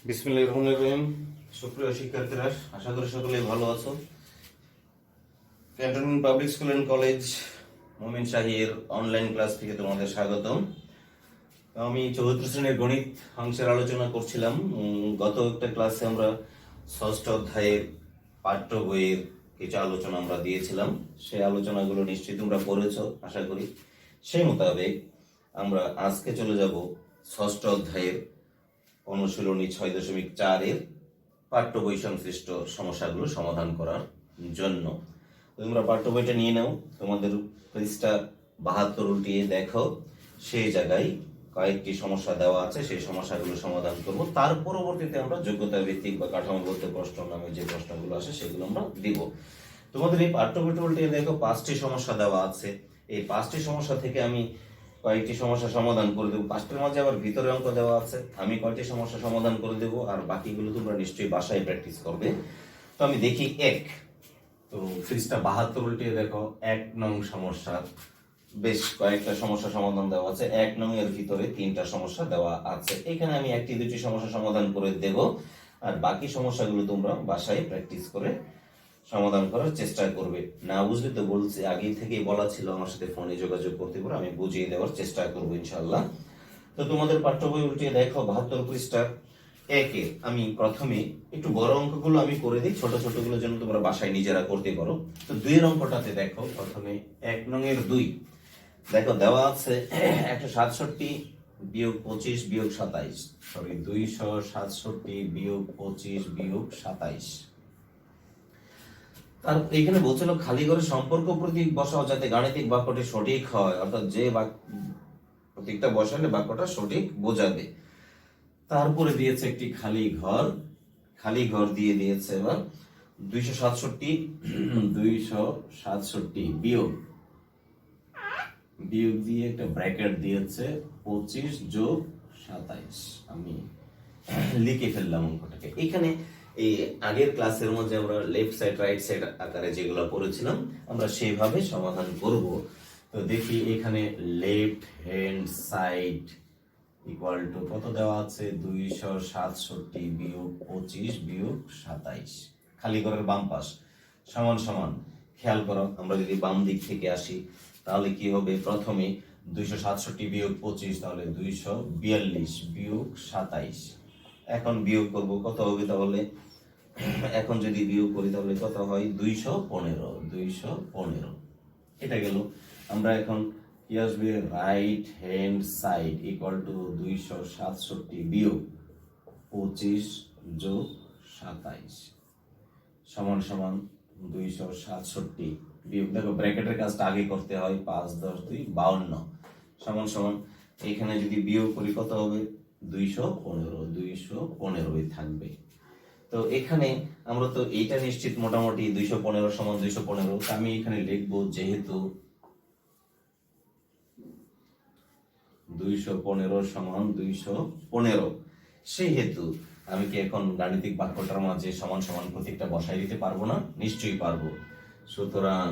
বিসমিল্লাহির রহমানির রহিম। সুপ্রিয় শিক্ষার্থীরা, আশা করি সকলেই ভালো আছো। Cantonment public school and college মোমিন শাহীর অনলাইন ক্লাস থেকে তোমাদের স্বাগতম। আমি চতুর্থ শ্রেণীর গণিত অংশের আলোচনা করছিলাম। গত একটা ক্লাসে আমরা ষষ্ঠ অধ্যায়ের পাঠ্য বইয়ের কিছু আলোচনা আমরা দিয়েছিলাম। সেই আলোচনাগুলো নিশ্চয়ই তোমরা পড়েছো আশা করি। সেই মোতাবেক আমরা আজকে চলে যাব ষষ্ঠ অধ্যায়ের অনুশীলনী 6.4-এর পাঠ্য বই সংশ্লিষ্ট সমস্যাগুলো সমাধান করার জন্য। তোমরা পাঠ্য বইটা নিয়ে নাও, তোমাদের পৃষ্ঠা 72 উল্টিয়ে দেখো, সেই জায়গায় কয়েকটি সমস্যা দেওয়া আছে, সেই সমস্যাগুলো সমাধান করব। তার পরবর্তীতে আমরা যোগ্যতা ভিত্তিক বা কাঠামোগত প্রশ্ন নামে যে প্রশ্নগুলো আসে সেগুলো আমরা দিব। তোমাদের এই পাঠ্য বইটা উল্টিয়ে দেখো 5টি সমস্যা দেওয়া আছে। এই 5টি সমস্যা থেকে আমি কয়েকটি সমস্যা সমাধান করে দেবো। 5টার মাঝে আবার ভিতরে অঙ্ক দেওয়া আছে, আমি কয়েকটি সমস্যা সমাধান করে দেবো, আর বাকিগুলো তোমরা নিশ্চয়ই বাসায় প্র্যাকটিস করবে। তো আমি দেখি তো পৃষ্ঠা 72 উল্টিয়ে দেখো 1 নং সমস্যা। বেশ কয়েকটা সমস্যা সমাধান দেওয়া আছে। 1 নং এর ভিতরে 3টা সমস্যা দেওয়া আছে। এখানে আমি 1টি 2টি সমস্যা সমাধান করে দেব, আর বাকি সমস্যাগুলো তোমরা বাসায় প্র্যাকটিস করে সমাধান করার চেষ্টা করবে। না বুঝলে তো বলছি, আগে থেকেই বলা ছিল আমার সাথে ফোনে যোগাযোগ করতে পারো, আমি বুঝিয়ে দেওয়ার চেষ্টা করবো ইনশাআল্লাহ। তো তোমাদের পাঠ্য বই উল্টিয়ে দেখো 72 পৃষ্ঠা 1-এ আমি প্রথমে একটু বড় অঙ্কগুলো আমি করে দিই, ছোট ছোটগুলো যেন তোমরা বাসায় নিজেরা করতে পারো। তো 2 এর অঙ্কটাতে দেখো, প্রথমে 1 নং এর 2 দেখো দেওয়া আছে 167 বিয়োগ 25 বিয়োগ 27, সরি 267 বিয়োগ 25 বিয়োগ 27। আর এখানে বলছিল খালি ঘরে সম্পর্ক প্রতীক বসাও যাতে গাণিতিক বাক্যটি সঠিক হয়, অর্থাৎ যে প্রতীকটা বসালে বাক্যটা সঠিক বোঝাবে। তারপরে দিয়েছে একটি খালি ঘর দিয়ে দিয়েছে এবার 267 বিয়োগ দিয়ে একটা ব্র্যাকেট দিয়েছে 25 যোগ 27। আমি লিখে ফেললাম অঙ্কটাকে। এখানে এই আগের ক্লাসের মধ্যে আমরা লেফট সাইড রাইট সাইড আকারে যেগুলো পড়েছিলাম আমরা সেইভাবে সমাধান করব। তো দেখি এখানে left hand side equal to কত দেওয়া আছে, 267 বিয়োগ 25 বিয়োগ 27, খালি ঘরের বাম পাশ সমান সমান। খেয়াল করো, আমরা যদি বাম দিক থেকে আসি তাহলে কি হবে, প্রথমে 267 বিয়োগ 25 তাহলে 242 বিয়োগ 27। এখন বিয়োগ করব, কত হবে তাহলে, এখন যদি বিয়োগ করি তাহলে কত হয়, 215। এটা গেল। আমরা এখন কি আসবে, right hand side equal to 267 বিয়োগ 25 যোগ 27 সমান সমান 267 বিয়োগ, দেখো ব্র্যাকেটের কাজটা আগে করতে হয়, 5 10 2 52 সমান সমান। এখানে যদি বিয়োগ করি কত হবে, 215 থাকবে। তো এখানে আমরা তো এইটা নিশ্চিত মোটামুটি 215 সমান 215, আমি এখানে লিখবো যেহেতু 215 সমান 215, সেহেতু আমি কি এখন গাণিতিক বাক্যটার মাঝে সমান সমান প্রতীকটা বসাই দিতে পারবো না? নিশ্চয়ই পারবো। সুতরাং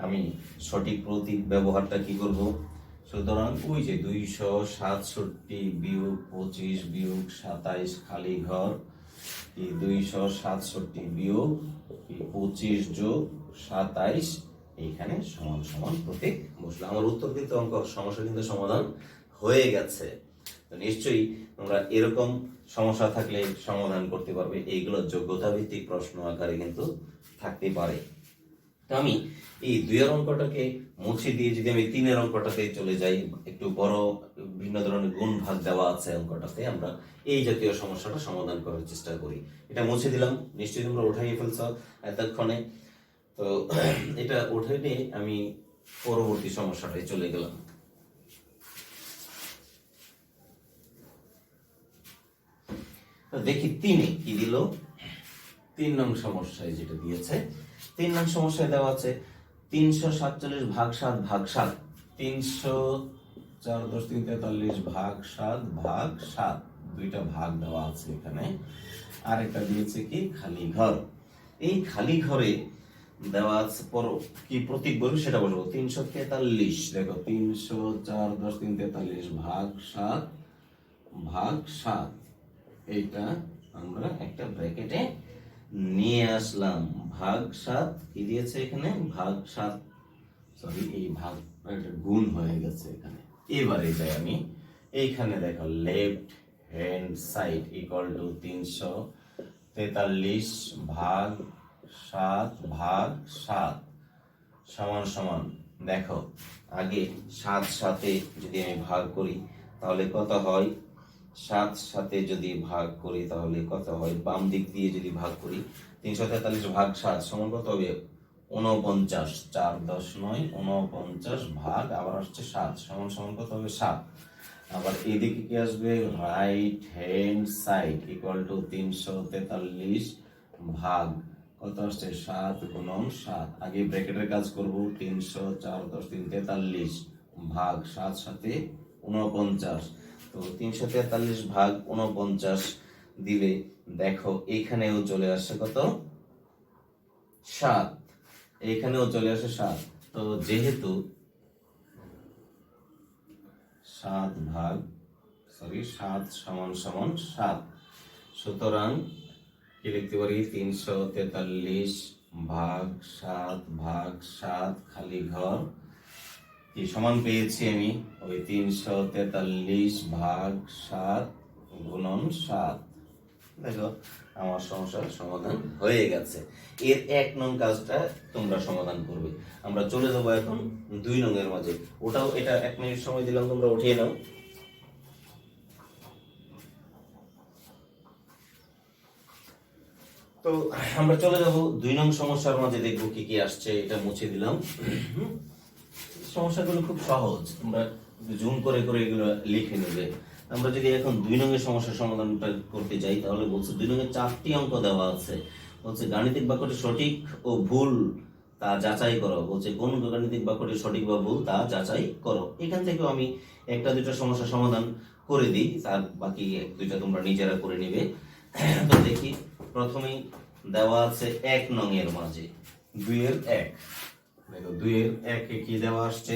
আমি সঠিক প্রতীক ব্যবহারটা কি করব, সুতরাং ওই যে 267 বিয়োগ 25 বিয়োগ 27 খালি ঘর 267 বিয়োগ 25 যোগ 27, এইখানে সমান সমান প্রতীক বসলো। আমার উত্তর কিন্তু অঙ্ক সমস্যা কিন্তু সমাধান হয়ে গেছে। তো নিশ্চয়ই তোমরা এরকম সমস্যা থাকলে সমাধান করতে পারবে। এইগুলো যোগ্যতা ভিত্তিক প্রশ্ন আকারে কিন্তু থাকতে পারে। তো আমি এই 2-এর অঙ্কটাকে মুছে দিয়ে যদি আমি 3-এর অঙ্কটাতে চলে যাই, একটু বড় ভিন্ন ধরনের গুণ ভাগ দেওয়া আছে অঙ্কটাতে, আমরা এই জাতীয় সমস্যাটা সমাধান করার চেষ্টা করি। এটা মুছে দিলাম, নিশ্চয়ই তোমরা উঠাইয়ে ফেলছো এতক্ষণে। তো এটা উঠে নিয়ে আমি পরবর্তী সমস্যাটায় চলে গেলাম। দেখি 3-এ কি দিল, 3 নং সমস্যায় যেটা দিয়েছে, 3 নং সমস্যায় দেওয়া আছে 347 ভাগ 7 ভাগ 7, 304 10 3 43 ভাগ 7 ভাগ 7, দুইটা ভাগ দেওয়া আছে এখানে। আর একটা দিয়েছে কি খালি ঘর। এই খালি ঘরে দেওয়া আছে কি প্রতীক বলবো সেটা বলবো, 343 দেখো 304 10 3 43 ভাগ 7 ভাগ 7, এইটা আমরা একটা ব্র্যাকেটে নিয়ে আসলাম। ভাগ 7 কি দিয়েছে এখানে, ভাগ 7, সরি এই ভাগ একটা গুণ হয়ে গেছে এখানে। এবারে যাই আমি এইখানে, দেখো left hand side equal to 343 ভাগ 7 ভাগ 7 সমান সমান, দেখো আগে 7 সাথে যদি আমি ভাগ করি তাহলে কত হয়, 7 সাথে যদি ভাগ করি তাহলে কত হয়, বাম দিক দিয়ে যদি ভাগ করি 343 ভাগ 7 সমান কত হবে, 49, 4 10 9 49 ভাগ আবার আসছে 7 সমান সমান কত হবে, 7। আবার এদিকে কি আসবে, right hand side equal to 343 ভাগ কত আসছে, 7 গুণন 7, আগে ব্র্যাকেটের কাজ করব, 300 4 10 3 43 ভাগ 7 সাথে 49, তো 343 ভাগ 49 দিলে দেখো এইখানেও চলে আসছে কত, 7, এইখানেও চলে আসে 7। তো যেহেতু 7 সমান সমান 7, সুতরাং কি লিখতে পারি, 343 ভাগ 7 ভাগ 7 খালি ঘর কি সমান পেয়েছি আমি, ওই 343 ভাগ 7 গুণন 7। দেখো আমার সমস্যার সমাধান হয়ে গেছে। এর 1 নং কাজটা তোমরা সমাধান করবে। আমরা চলে যাবো এখন 2 নং এর মাঝে। ওটাও, এটা 1 মিনিট সময় দিলাম, তোমরা উঠিয়ে নাও। তো আমরা চলে যাব 2 নং সমস্যার মাঝে, দেখবো কি কি আসছে। এটা মুছে দিলাম। সমস্যাগুলো খুব সহজ, তোমরা জুম করে করে এগুলো লিখে নেবে। আমরা যদি এখন 2 নং এর সমস্যার সমাধানটা করতে যাই তাহলে বলছে 2 নং এর 4টি অঙ্ক দেওয়া আছে। বলছে গাণিতিক বাক্যটি সঠিক ও ভুল তা যাচাই করো। বলছে কোন গাণিতিক বাক্যটি সঠিক বা ভুল তা যাচাই করো। এখান থেকেও আমি একটা দুইটা সমস্যা সমাধান করে দিই, তার বাকি 1-2টা তোমরা নিজেরা করে নিবে। তো দেখি, প্রথমেই দেওয়া আছে 1 নং এর মাঝে 2 এর 1। দেখো 2 এর 1 এ কি দেওয়া আসছে,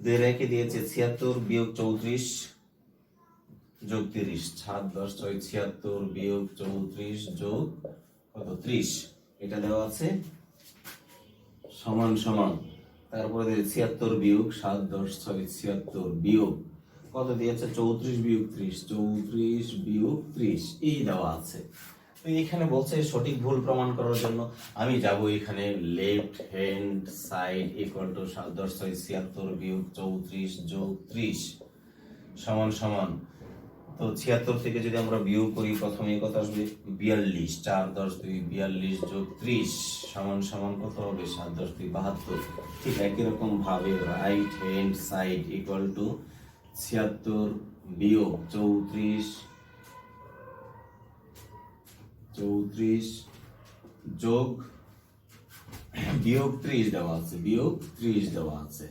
2 এর 1 এ দিয়েছে 76 বিয়োগ 34 যোগ 30, 7 10 6 76 বিয়োগ 34 যোগ কত 30, এটা দেওয়া আছে সমান সমান। তারপরে দিয়েছে 76 বিয়োগ 7 10 6 76 বিয়োগ কত দিয়েছে, 34 বিয়োগ 30, 34 বিয়োগ 30 এই দেওয়া আছে। তো এখানে বলছে সঠিক ভুল প্রমাণ করার জন্য আমি যাব এখানে left hand side equal to 7 10 6 76 বিয়োগ 34 যোগ 30 সমান সমান। তো 76 থেকে যদি আমরা বিয়োগ করি প্রথমে কত আসবে, 42, 4 10 2 42 যোগ 30 সমান সমান কত হবে, 7 10 2 72। ঠিক একই রকম ভাবে right hand side equal to 76 বিয়োগ 34 যোগ বিয়োগ 30 দেওয়া আছে, বিয়োগ 30 দেওয়া আছে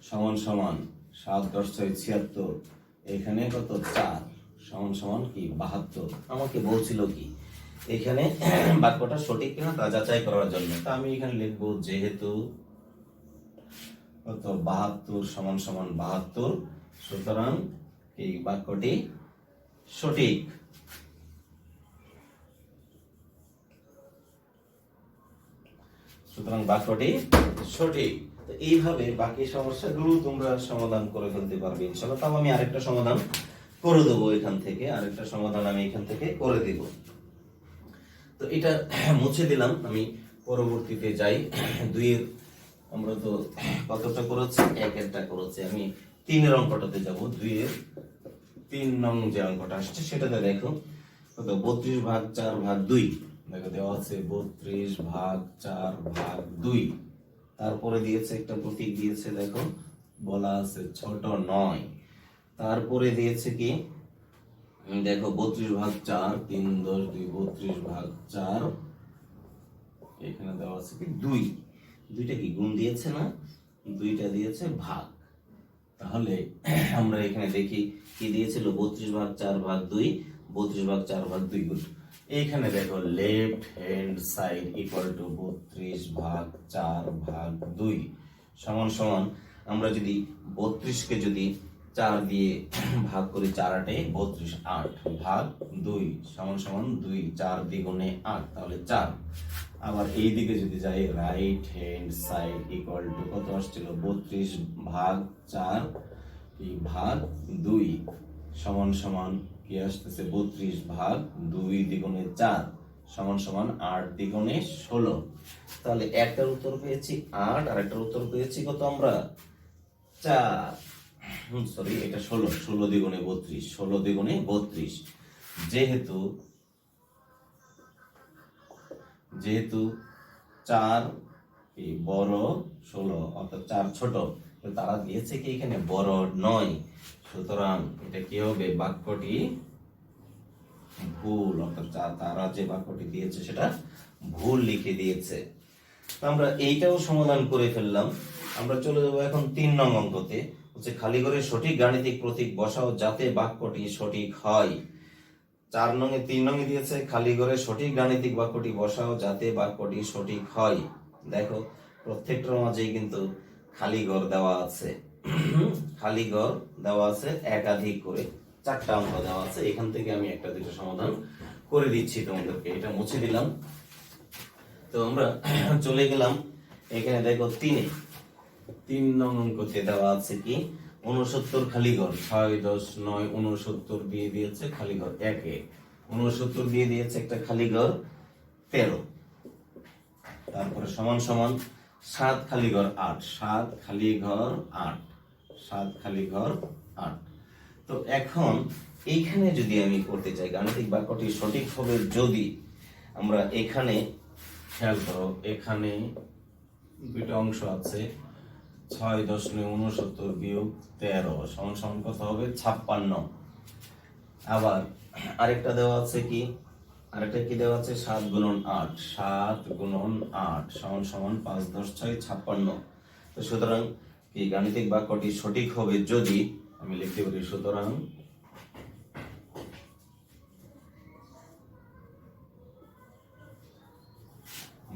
সমান সমান 7 10 6 76, এখানে কত 4 সমান সমান কি 72। আমাকে বলছিল কি এখানে বাক্যটা সঠিক কিনা তা যাচাই করার জন্য। তা আমি এখানে লিখবো যেহেতু কত 72 সমান সমান 72, সুতরাং এই বাক্যটি সঠিক। সুতরাং বাক্যটি সঠিক। তো এইভাবে বাকি সমস্যাগুলো তোমরা সমাধান করে ফেলতে পারবে ইনশাআল্লাহ। তাও আমি আরেকটা সমাধান করে দেবো এখান থেকে, আরেকটা সমাধান আমি এখান থেকে করে দিব। তো এটা মুছে দিলাম, আমি পরবর্তীতে যাই। 2 এর আমরা তো কতটা করেছি, 1 এরটা করেছি, আমি 3 এর অঙ্কটাতে যাব। 2 এর 3 নং যে অঙ্কটা আসছে সেটাতে দেখো কত 32 ভাগ 4 ভাগ 2, দেখো দেওয়া আছে 32 ভাগ 4 ভাগ 2, তারপরে দিয়েছে একটা প্রতীক দিয়েছে, দেখো বলা আছে ছোট 9, তারপরে দিয়েছে কি দেখো 32 ভাগ 4 3 10 2 32 ভাগ 4, এখানে দেওয়া আছে কি 2, দুইটা কি গুণ দিয়েছে না, দুইটা দিয়েছে ভাগ। তাহলে আমরা এখানে দেখি কি দিয়েছিল, 32 ভাগ 4 ভাগ 2, 32 ভাগ 4 ভাগ 2 গুণ। এইখানে দেখো left hand side equal to 32 ভাগ 4 ভাগ 2 সমান সমান। আমরা যদি 32 কে যদি 4 দিয়ে ভাগ করি, 4 8 32, 8 ভাগ 2 সমান সমান 2, 4 দ্বিগুণে 8, তাহলে 4। আবার এই দিকে যদি যাই, right hand side equal to কত আসছিল, 32 ভাগ 4 ভাগ 2 সমান সমান কি আসতেছে, 32 ভাগ 2 দ্বিগুণে 4 সমান সমান 8 দ্বিগুণে 16। তাহলে একটার উত্তর পেয়েছি 8, আর একটার উত্তর পেয়েছি কত আমরা, 4। সরি, এটা 16, 16 দ্বিগুণে 32, 16 দ্বিগুণে 32। যেহেতু 4 বড় 16, অর্থাৎ 4 ছোট, তারা দিয়েছে কি এখানে বড় 9, সুতরাং এটা কি হবে, বাক্যটি ভুল, অর্থাৎ তারা যে বাক্যটি দিয়েছে সেটা ভুল লিখে দিয়েছে। আমরা এইটাও সমাধান করে ফেললাম। আমরা চলে যাবো এখন 3 নং অঙ্কতে। হচ্ছে খালি ঘরে সঠিক গাণিতিক প্রতীক বসাও যাতে বাক্যটি সঠিক হয়। 4 নং এ 3 নং এ দিয়েছে খালি ঘরে সঠিক গাণিতিক বাক্যটি বসাও যাতে বাক্যটি সঠিক হয়। দেখো প্রত্যেকটার মাঝেই কিন্তু খালি ঘর দেওয়া আছে। খালি ঘর দেওয়া আছে একাধিক করে, 4টা অঙ্ক দেওয়া আছে। এখান থেকে আমি একটা দুটো সমাধান করে দিচ্ছি তোমাদেরকে, এটা মুছে দিলাম। তো আমরা চলে গেলাম এখানে, দেখো 3 নং অঙ্কতে দেওয়া আছে কি 69 খালি ঘর, 6 10 9 69 দিয়ে দিয়েছে খালি ঘর 1 69 দিয়ে দিয়েছে একটা খালি ঘর 13, তারপরে সমান সমান 7 খালি ঘর 8, 7 খালি ঘর 8, 7 খালি ঘর 8। তো এখন এইখানে যদি আমি করতে চাই গাণিতিক বাক্যটি সঠিক হবে, যদি আমরা এখানে খেয়াল করো, এখানে দুইটা অংশ আছে, 6 10 9 69 বিয়োগ 13 সমান সমান কত হবে, 56। আবার আরেকটা দেওয়া আছে কি, আরেকটা কি দেওয়া আছে, 7 গুণন 8, 7 গুণন 8 সমান সমান 5 10 6 56। তো সুতরাং এই গাণিতিক বাক্যটি সঠিক হবে যদি আমি লিখতে পারি, সুতরাং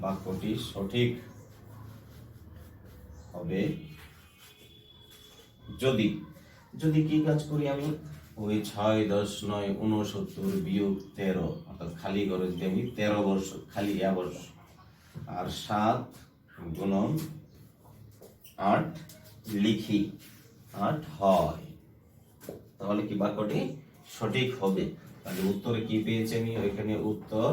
বাক্যটি সঠিক হবে যদি, যদি কি কাজ করি আমি, ওই 6 10 9 69 বিয়োগ 13, অর্থাৎ খালি ঘরে যদি আমি 13 বর্ষ খালি বর্ষ, আর 7 গুণন 8 লিখি, 8 হয়, তাহলে কি বাক্যটি সঠিক হবে। তাহলে উত্তরে কি পেয়েছি আমি, ওইখানে উত্তর,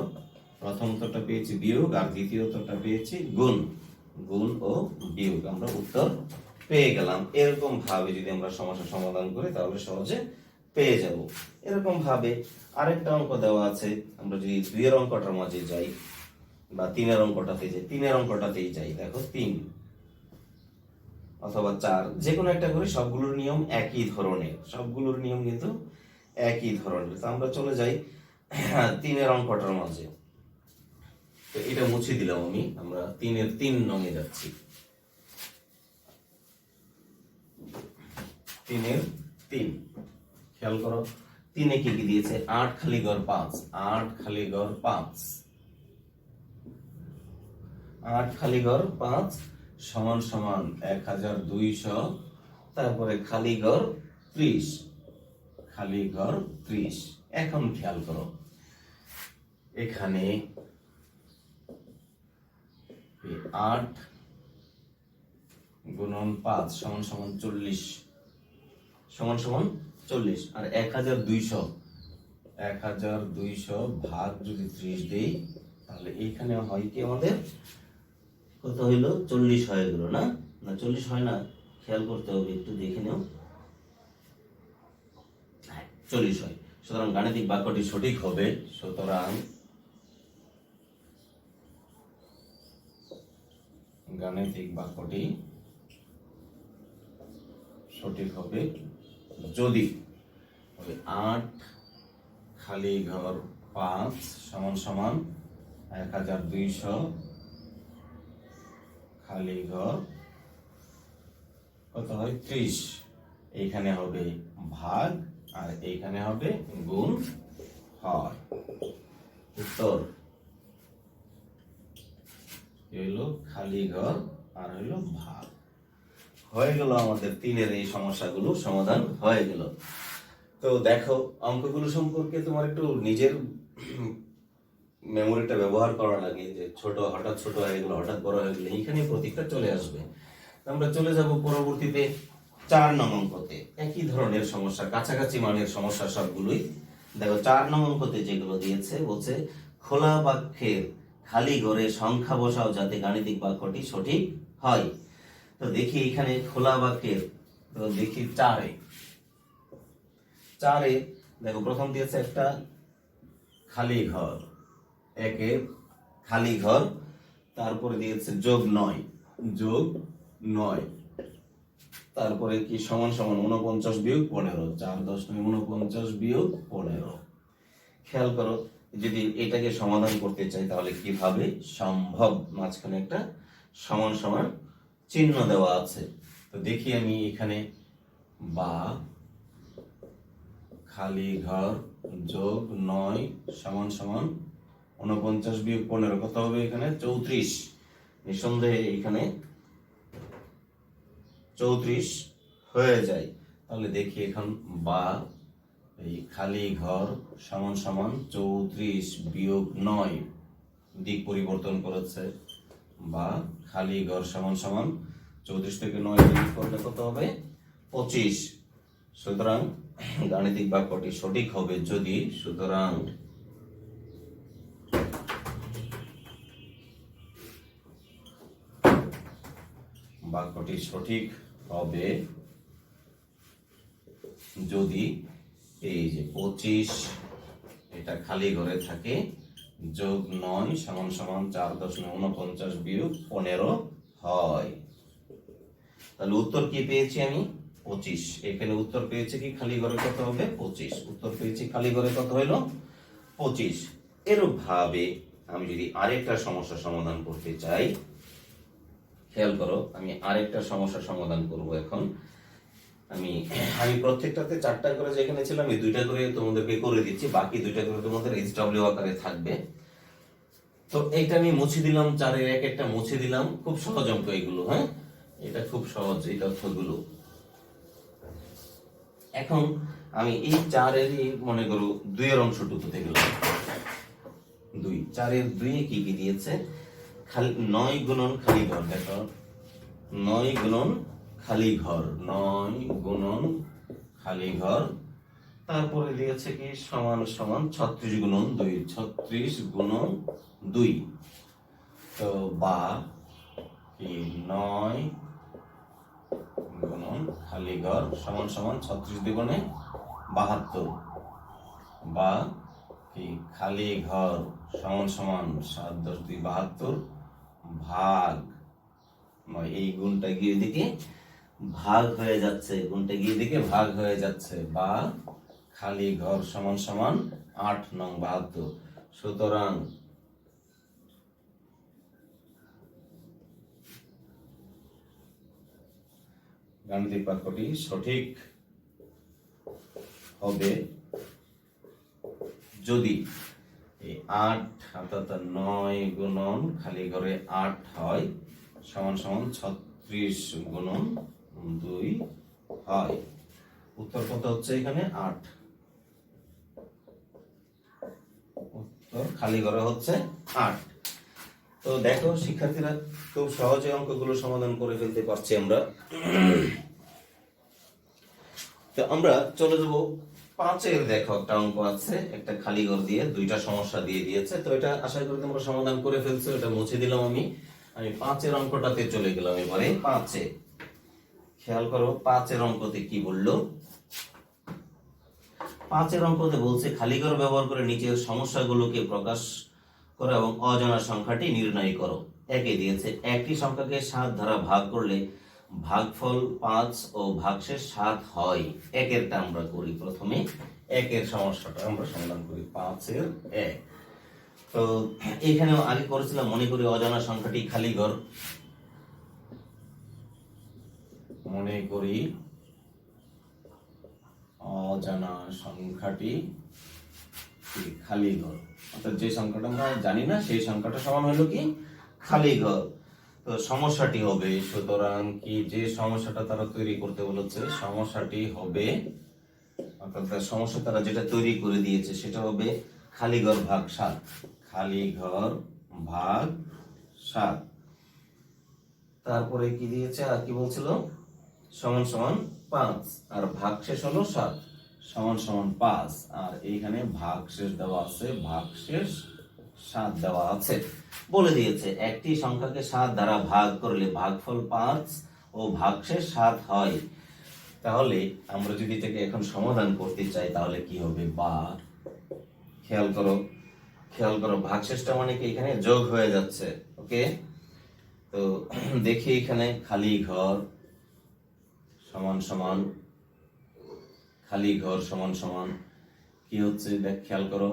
প্রথম উত্তরটা পেয়েছি বিয়োগ, আর দ্বিতীয় উত্তরটা পেয়েছি গুণ। গুণ ও বিয়োগ আমরা উত্তর পেয়ে গেলাম। এরকম ভাবে যদি আমরা সমস্যা সমাধান করি তাহলে সহজে পেয়ে যাব। এরকম ভাবে আরেকটা অঙ্ক দেওয়া আছে, আমরা যদি 2 এর অঙ্কটার মাঝে যাই বা 3 এর অঙ্কটাতে যাই, 3 এর অঙ্কটাতেই যাই, দেখো 3 অথবা 4, যে কোনো একটা করে, সবগুলোর নিয়ম একই ধরনের, সবগুলোর নিয়ম কিন্তু একই ধরনের। তো আমরা চলে যাই 3 এর অঙ্কটার মাঝে। তো এটা মুছে দিলাম আমি, আমরা 3 এর 3 নং এ যাচ্ছি। 3 এর 3 খেয়াল করো, 3 এ কি কি দিয়েছে, 8 খালি ঘর 5, 8 খালি ঘর 5, 8 খালি ঘর 5 সমান সমান 1200, তারপরে খালি ঘর 30, খালি ঘর 30। এখন খেয়াল করো, এখানে 8 গুণন 5 সমান সমান 40, সমান সমান 40, আর 1200 ভাগ যদি 30 দেই, তাহলে এইখানে হয় কি আমাদের কত হইলো, 40 হয়ে গেল না, না 40 হয় না, খেয়াল করতে হবে, একটু দেখে নাও, 40 হয়। সুতরাং গাণিতিক বাক্যটি সঠিক হবে, সুতরাং গাণিতিক বাক্যটি সঠিক হবে যদি 8 খালি ঘর 5 সমান সমান 1200 খালি ঘর কত হয় 30, এইখানে হবে ভাগ আর এইখানে হবে গুণ হয়। উত্তর হইল খালি ঘর আর হইল ভাগ। হয়ে গেল আমাদের 3-এর এই সমস্যাগুলো সমাধান হয়ে গেল। তো দেখো, অঙ্কগুলো সম্পর্কে তোমার একটু নিজের মেমোরিটা ব্যবহার করা লাগে, যে হঠাৎ ছোট হয়ে গেল, হঠাৎ বড় হয়ে গেলে এইখানে প্রতীকটা চলে আসবে। আমরা চলে যাব পরবর্তীতে 4 নং অঙ্কতে। একই ধরনের সমস্যা, কাছাকাছি মানের সমস্যা সবগুলোই। দেখো 4 নং অঙ্কতে যেগুলো দিয়েছে, বলছে খোলা বাক্যের খালি ঘরে সংখ্যা বসাও যাতে গাণিতিক বাক্যটি সঠিক হয়। তো দেখি এখানে খোলা বাক্যের, তো দেখি 4-এ দেখো প্রথম দিয়েছে একটা খালি ঘর, একের খালি ঘর, তারপরে দিয়েছে যোগ 9, তারপরে কি সমান সমান 49 বিয়োগ 15, 4 10 49 বিয়োগ 15। খেয়াল করো, যদি এটাকে সমাধান করতে চাই তাহলে কিভাবে সম্ভব? মাঝখানে একটা সমান সমান চিহ্ন দেওয়া আছে। তো দেখি আমি এখানে, বা খালি ঘর যোগ 9 সমান সমান 49 বিয়োগ 15 কত হবে? এখানে 34। নিঃসন্দেহে এখানে 34 হয়ে যায়। তাহলে দেখি এখন, বা এই খালি ঘর সমান সমান 34 বিয়োগ 9, দিক পরিবর্তন করেছে, বা খালি ঘর সমান সমান 34 থেকে 9 বিয়োগ করলে কত হবে? 25। সুতরাং গাণিতিক বাক্যটি সঠিক হবে যদি, সুতরাং বাক্যটি সঠিক হবে যদি এই যে 25 এটা খালি ঘরে থাকে, যোগ 9 সমান সমান 4 10 49 বিয়োগ 15 হয়। তাহলে উত্তর কি পেয়েছি আমি? 25। এখানে উত্তর পেয়েছি কি খালি ঘরে কত হবে? 25। উত্তর পেয়েছি খালি ঘরে কত হলো? 25। এরূপ ভাবে আমি যদি আরেকটা সমস্যা সমাধান করতে চাই, খেয়াল করো, আমি আরেকটা সমস্যা সমাধান করব এখন। আমি প্রত্যেকটাতে 4টা করে যেখানে ছিল আমি 2টা করে তোমাদেরকে করে দিচ্ছি, বাকি 2টা করে তোমাদের এইচডব্লিউ আকারে থাকবে। তো এইটা আমি মুছে দিলাম, 4-এর এক একটা মুছে দিলাম। খুব সহজ অঙ্ক এগুলো, হ্যাঁ, এটা খুব সহজ এই তথ্যগুলো। এখন আমি এই 4-এরই মনে করো 2-এর অংশটুকুতে গেলাম। 4-এর 2-এ কি কি দিয়েছে? খালি 9 গুণন খালি ঘর। দেখো 9 গুণন খালি ঘর, 9 গুণন খালি ঘর, তারপরে দিয়েছে কি সমান সমান 36 গুণন 2, 36 গুণন 2। তো বা কি 9 গুণন খালি ঘর সমান সমান 36 দ্বিগুণে 72, বা কি খালি ঘর সমান সমান 7 10 2 72 ভাগ, এই গুণটা গিয়ে দিকে ভাগ হয়ে যাচ্ছে, গুণটা গিয়ে দিকে ভাগ হয়ে যাচ্ছে, বা খালি ঘর সমান সমান 8 নং 72। সুতরাং গাণিতিক বাক্যটি সঠিক হবে যদি এই 8 অর্থাৎ 9 গুণন খালি ঘরে 8 হয় সমান সমান 36 গুণন 2 হয়। উত্তর কত হচ্ছে এখানে? 8। উত্তর খালি ঘরে হচ্ছে 8। তো দেখো শিক্ষার্থীরা, খুব সহজে অঙ্কগুলো সমাধান করে ফেলতে পারছি আমরা। তো আমরা চলে যাব 5-এর। দেখো একটা অঙ্ক আছে, একটা খালি ঘর দিয়ে 2টা সমস্যা দিয়ে দিয়েছে। তো এটা আশা করি তোমরা সমাধান করে ফেলছো, এটা মুছে দিলাম আমি। 5-এর অঙ্কটাতে চলে গেলাম এবারে। 5-এ খেয়াল করো, 5-এর অঙ্কতে কি বললো? 5-এর অঙ্কতে বলছে খালি ঘর ব্যবহার করে নিচের সমস্যাগুলোকে প্রকাশ করো এবং অজানা সংখ্যাটি নির্ণয় করো। একে দিয়েছে একটি সংখ্যাকে 7 দ্বারা ভাগ করলে ভাগফল 5 ও ভাগশেষ 7 হয়। একেরটা আমরা করি প্রথমে, একের সমস্যাটা আমরা সমাধান করি। 5-এর 1। তো এখানেও আগে করেছিলাম, মনে করি অজানা সংখ্যাটি খালি ঘর, মনে করি অজানা সংখ্যাটি খালি ঘর, অর্থাৎ যে সংখ্যাটা আমরা জানি না সেই সংখ্যাটা সমান হলো কি খালি ঘর। তো সমস্যাটি হবে, সুতরাং কি যে সমস্যাটা তারা তৈরি করতে বলেছে সমস্যাটি হবে, অর্থাৎ সমস্যা তারা যেটা তৈরি করে দিয়েছে সেটা হবে খালি ঘর ভাগ 7, খালি ঘর ভাগ 7। তারপরে কি দিয়েছে আর কি বলছিল, সমান সমান 5, আর ভাগ শেষ হলো 7 সমান সমান 5, আর এইখানে ভাগ শেষ দেওয়া আছে, ভাগ শেষ 7 দেওয়া আছে। বলে দিয়েছে একটি সংখ্যাকে 7 দ্বারা ভাগ করলে ভাগফল 5 ও ভাগশেষ 7 হয়। তাহলে আমরা যদি এটাকে এখন সমাধান করতে চাই তাহলে কি হবে, বা খেয়াল করো ভাগশেষটা মানে কি এখানে যোগ হয়ে যাচ্ছে। ওকে, তো দেখি এখানে খালি ঘর সমান সমান, খালি ঘর সমান সমান কি হচ্ছে দেখ, খেয়াল করো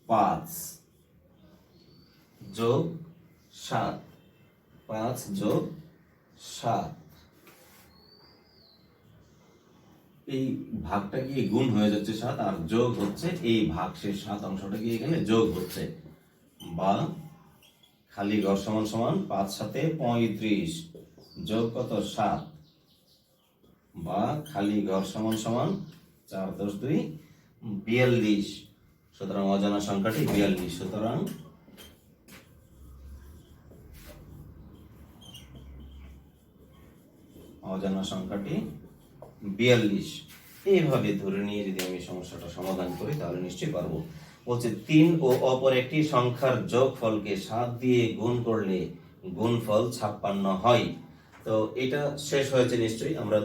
5 যোগ 7, 5 যোগ 7, এই ভাগটা কি গুণ হয়ে যাচ্ছে 7, আর যোগ হচ্ছে এই ভাগশেষ 7 অংশটা কি এখানে যোগ হচ্ছে, বা খালি ঘর সমান সমান 5 7 35 যোগ কত 7, বা খালি ঘর সমান সমান 4 10 2 42। সুতরাং অজানা সংখ্যাটি 42। সুতরাং অজানা সংখ্যাটি 42। এইভাবে ধরে নিয়ে যদি আমি সমস্যাটা সমাধান করি তাহলে নিশ্চয়ই পারবো। বলছে 3 ও অপর একটি সংখ্যার যোগফলকে 7 দিয়ে গুণ করলে গুণফল 56 হয়। তো এটা শেষ হয়েছে নিশ্চয়ই, আমরা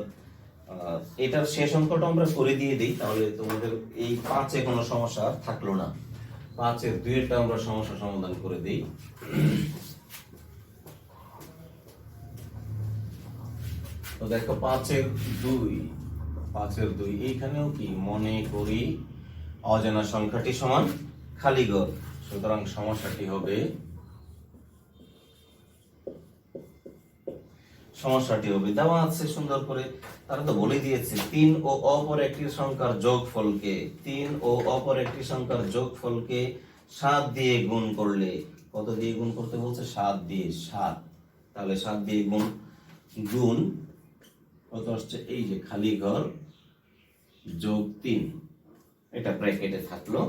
এটার শেষ অঙ্কটা আমরা করে দিয়ে দিই, তাহলে তোমাদের এই 5-এ কোনো সমস্যা আর থাকলো না। 5-এর 2-টা আমরা সমস্যা সমাধান করে দিই। তো দেখো 5-এর 2 এইখানেও কি মনে করি অজানা সংখ্যাটি সমান খালি ঘর। সুতরাং সমস্যাটি হবে দেওয়া আছে সুন্দর করে, তারা তো বলে দিয়েছে 3 ও অপর একটি সংখ্যার যোগফলকে 7 দিয়ে গুণ করলে, কত দিয়ে গুণ করতে বলছে 7 দিয়ে, 7, তাহলে 7 দিয়ে গুণ কত আসছে, এই যে খালি ঘর যোগ 3, এটা ব্র্যাকেটে থাকলো,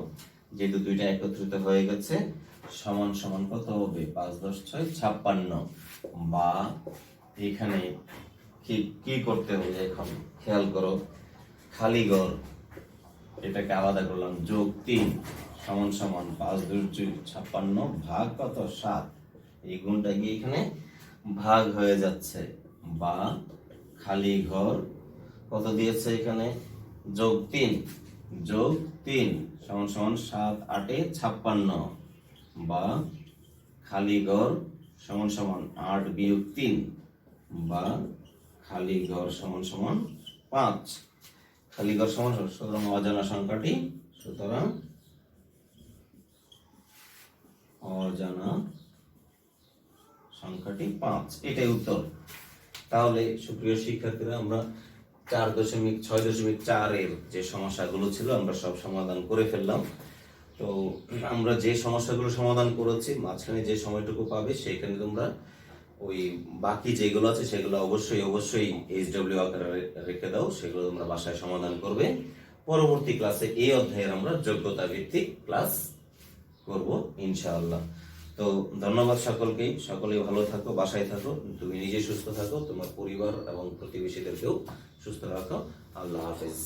যেহেতু দুইটা একত্রিত হয়ে গেছে, সমান সমান কত হবে 5 10 6 56, বা এখানে কি করতে হবে এখন খেয়াল করো, খালি ঘর এটাকে আলাদা করলাম, যোগ 3 সমান সমান 5 2 56 ভাগ কত 7, এই গুণটা গিয়ে এখানে ভাগ হয়ে যাচ্ছে, বা খালি ঘর কত দিয়েছে এখানে যোগ 3 সমান সমান 7 8 56, বা খালি ঘর সমান সমান 8 বিয়োগ 3, বা খালি ঘর সমান সমান 5, খালি ঘর সমান, সুতরাং অজানা সংখ্যাটি, সুতরাং অজানা সংখ্যাটি 5, এটাই উত্তর। তাহলে সুপ্রিয় শিক্ষার্থীরা, আমরা 4.6.4 এর যে সমস্যাগুলো ছিল আমরা সব সমাধান করে ফেললাম। তো আমরা যে সমস্যাগুলো সমাধান করেছি মাঝখানে যে সময়টুকু পাবে সেইখানে তোমরা ওই বাকি যেগুলো আছে সেগুলো অবশ্যই HW আকারে রেখে দাও, সেগুলো তোমরা বাসায় সমাধান করবে। পরবর্তী ক্লাসে এই অধ্যায়ের আমরা যোগ্যতা ভিত্তিক ক্লাস করব ইনশাআল্লাহ। তো ধন্যবাদ সকলকেই, সকলেই ভালো থাকো, বাসায় থাকো, তুমি নিজে সুস্থ থাকো, তোমার পরিবার এবং প্রতিবেশীদেরকেও সুস্থ রাখো। আল্লাহ হাফেজ।